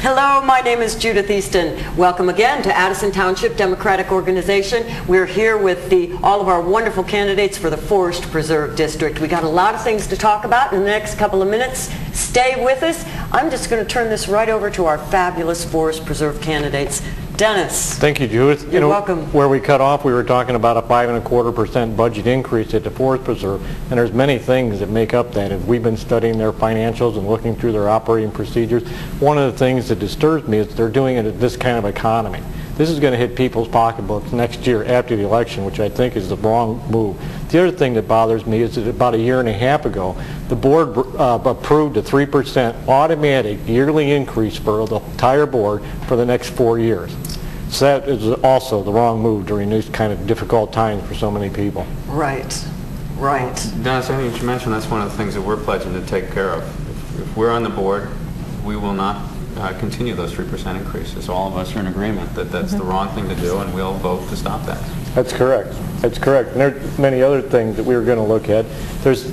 Hello, my name is Judith Easton. Welcome again to Addison Township Democratic Organization. We're here with all of our wonderful candidates for the Forest Preserve District. We got a lot of things to talk about in the next couple of minutes. Stay with us. I'm just going to turn this right over to our fabulous Forest Preserve candidates. Dennis. Thank you, Judith. You're welcome. Where we cut off, we were talking about a 5.25% budget increase at the Forest Preserve, and there's many things that make up that. If we've been studying their financials and looking through their operating procedures, one of the things that disturbs me is they're doing it at this kind of economy. This is going to hit people's pocketbooks next year after the election, which I think is the wrong move. The other thing that bothers me is that about a year and a half ago, the board approved a 3% automatic yearly increase for the entire board for the next 4 years. So that is also the wrong move during these kind of difficult times for so many people. Right, right. Dennis, I think you should mention that's one of the things that we're pledging to take care of. If we're on the board, we will not continue those 3% increases. All of us are in agreement that that's the wrong thing to do, and we'll vote to stop that. That's correct. That's correct. And there are many other things that we were going to look at.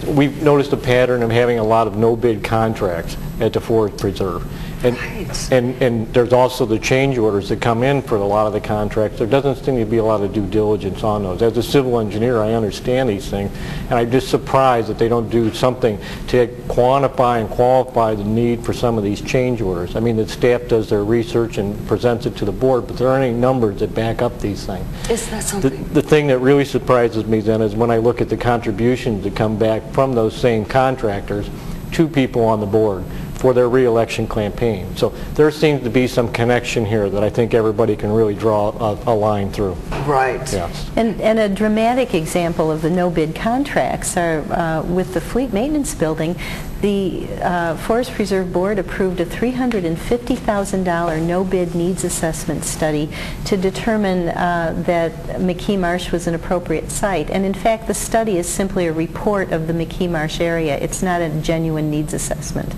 We've noticed a pattern of having a lot of no-bid contracts at the Forest Preserve. And there's also the change orders that come in for a lot of the contracts. There doesn't seem to be a lot of due diligence on those. As a civil engineer, I understand these things, and I'm just surprised that they don't do something to quantify and qualify the need for some of these change orders. I mean, the staff does their research and presents it to the board, but there aren't any numbers that back up these things. Is that something? The thing that really surprises me then is when I look at the contributions that come back from those same contractors to people on the board for their re-election campaign. So there seems to be some connection here that I think everybody can really draw a line through. Right. Yes. And a dramatic example of the no-bid contracts are with the Fleet Maintenance Building. The Forest Preserve Board approved a $350,000 no-bid needs assessment study to determine that McKee Marsh was an appropriate site. And in fact, the study is simply a report of the McKee Marsh area. It's not a genuine needs assessment.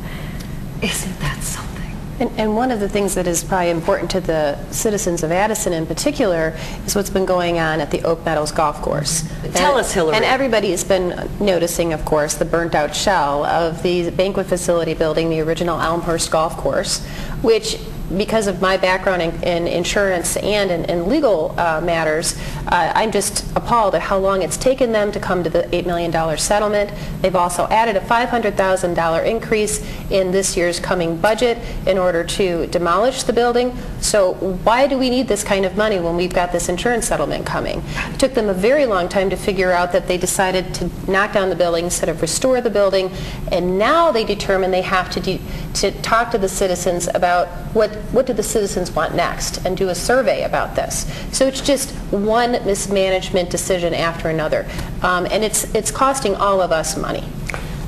Isn't that something? And one of the things that is probably important to the citizens of Addison in particular is what's been going on at the Oak Meadows Golf Course. Tell us, Hillary. And everybody has been noticing, of course, the burnt-out shell of the banquet facility building, the original Elmhurst Golf Course, which, because of my background in insurance and in legal matters, I'm just appalled at how long it's taken them to come to the $8 million settlement. They've also added a $500,000 increase in this year's coming budget in order to demolish the building. So why do we need this kind of money when we've got this insurance settlement coming? It took them a very long time to figure out that they decided to knock down the building instead of restore the building, and now they determine they have to talk to the citizens about what do the citizens want next, and do a survey about this. So it's just one mismanagement decision after another, and it's costing all of us money.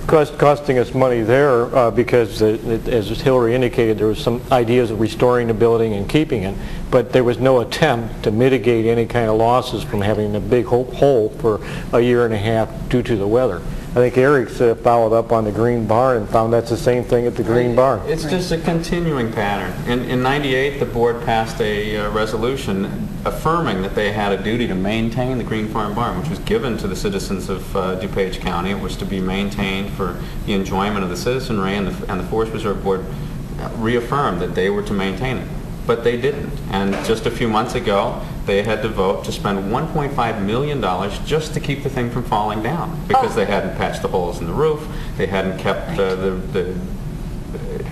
Costing us money there because, as Hillary indicated, there was some ideas of restoring the building and keeping it, but there was no attempt to mitigate any kind of losses from having a big hole for a year and a half due to the weather. I think Eric's followed up on the Green Barn and found that's the same thing at the Green Barn. It's just a continuing pattern. In '98, the board passed a resolution affirming that they had a duty to maintain the Green Farm Barn, which was given to the citizens of DuPage County. It was to be maintained for the enjoyment of the citizenry, and the Forest Preserve Board reaffirmed that they were to maintain it. But they didn't. And just a few months ago, they had to vote to spend $1.5 million just to keep the thing from falling down, because they hadn't patched the holes in the roof, they hadn't kept the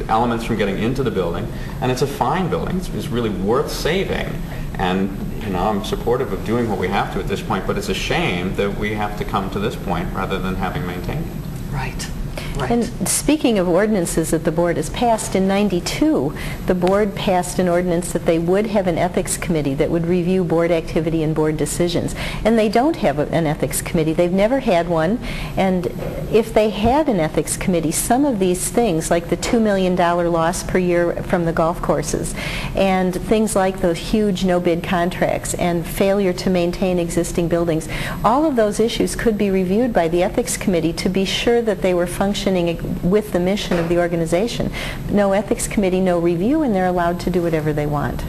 elements from getting into the building. And it's a fine building. It's really worth saving. And I'm supportive of doing what we have to at this point, but it's a shame that we have to come to this point rather than having maintained it. Right. Right. And speaking of ordinances that the board has passed, in '92, the board passed an ordinance that they would have an ethics committee that would review board activity and board decisions. And they don't have an ethics committee. They've never had one. And if they had an ethics committee, some of these things, like the $2 million loss per year from the golf courses, and things like the huge no-bid contracts and failure to maintain existing buildings, all of those issues could be reviewed by the ethics committee to be sure that they were functioning with the mission of the organization. No ethics committee, no review, and they're allowed to do whatever they want,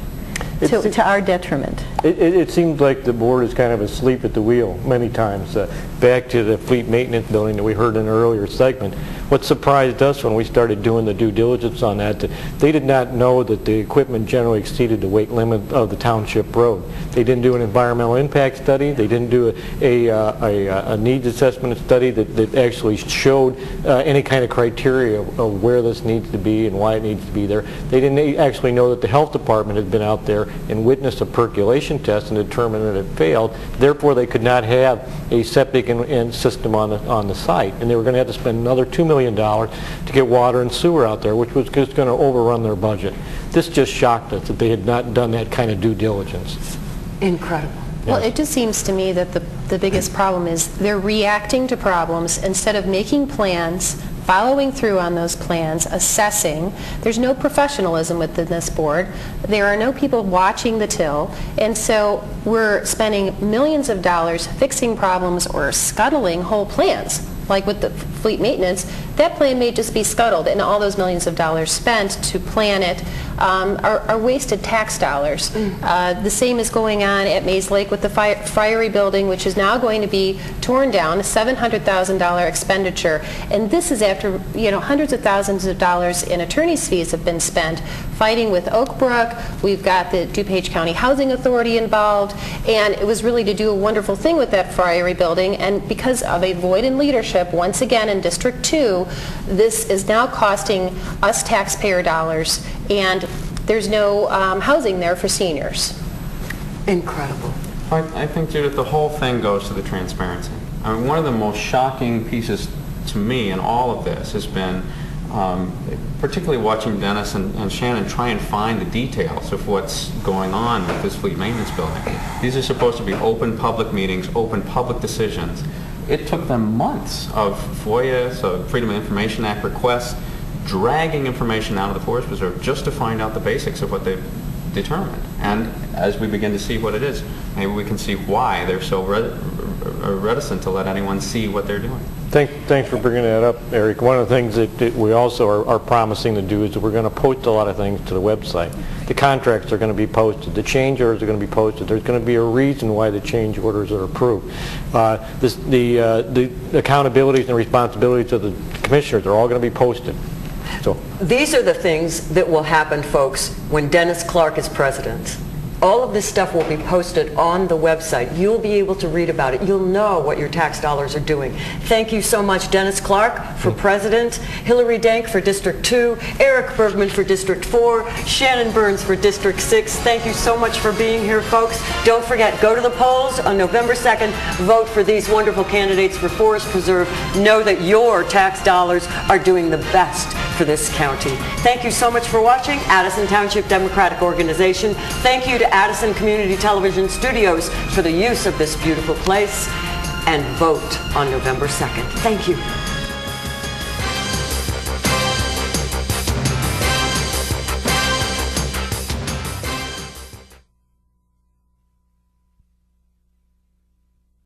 to our detriment. It seems like the board is kind of asleep at the wheel many times. Back to the fleet maintenance building that we heard in an earlier segment. What surprised us when we started doing the due diligence on that, they did not know that the equipment generally exceeded the weight limit of the township road. They didn't do an environmental impact study. They didn't do a needs assessment study that actually showed any kind of criteria of where this needs to be and why it needs to be there. They didn't actually know that the health department had been out there and witnessed a percolation test and determined that it failed. Therefore, they could not have a septic and system on the site, and they were going to have to spend another $2 million to get water and sewer out there, which was just going to overrun their budget. This just shocked us that they had not done that kind of due diligence. Incredible. Well, it just seems to me that the biggest problem is they're reacting to problems instead of making plans, following through on those plans, assessing. There's no professionalism within this board. There are no people watching the till, and so we're spending millions of dollars fixing problems or scuttling whole plans. Like with the fleet maintenance, that plan may just be scuttled, and all those millions of dollars spent to plan it are wasted tax dollars. The same is going on at Mays Lake with the Friary building, which is now going to be torn down, a $700,000 expenditure. And this is after hundreds of thousands of dollars in attorney's fees have been spent fighting with Oak Brook. We've got the DuPage County Housing Authority involved, and it was really to do a wonderful thing with that Friary building. And because of a void in leadership, once again in District 2, this is now costing us taxpayer dollars, and there's no housing there for seniors. Incredible. I think, Judith, the whole thing goes to the transparency. I mean, one of the most shocking pieces to me in all of this has been particularly watching Dennis and Shannon try and find the details of what's going on with this fleet maintenance building. These are supposed to be open public meetings, open public decisions. It took them months of FOIA, so Freedom of Information Act requests, dragging information out of the Forest Preserve just to find out the basics of what they've determined. And as we begin to see what it is, maybe we can see why they're so reticent to let anyone see what they're doing. Thanks for bringing that up, Eric. One of the things that we also are promising to do is that we're going to post a lot of things to the website. The contracts are going to be posted. The change orders are going to be posted. There's going to be a reason why the change orders are approved. The accountabilities and responsibilities of the commissioners are all going to be posted. So these are the things that will happen, folks, when Dennis Clark is president. All of this stuff will be posted on the website. You'll be able to read about it. You'll know what your tax dollars are doing. Thank you so much, Dennis Clark for president, Hillary Dank for District 2, Eric Bergman for District 4, Shannon Burns for District 6. Thank you so much for being here, folks. Don't forget, go to the polls on November 2nd. Vote for these wonderful candidates for Forest Preserve. Know that your tax dollars are doing the best for this county. Thank you so much for watching Addison Township Democratic Organization. Thank you to Addison Community Television Studios for the use of this beautiful place, and vote on November 2nd. Thank you.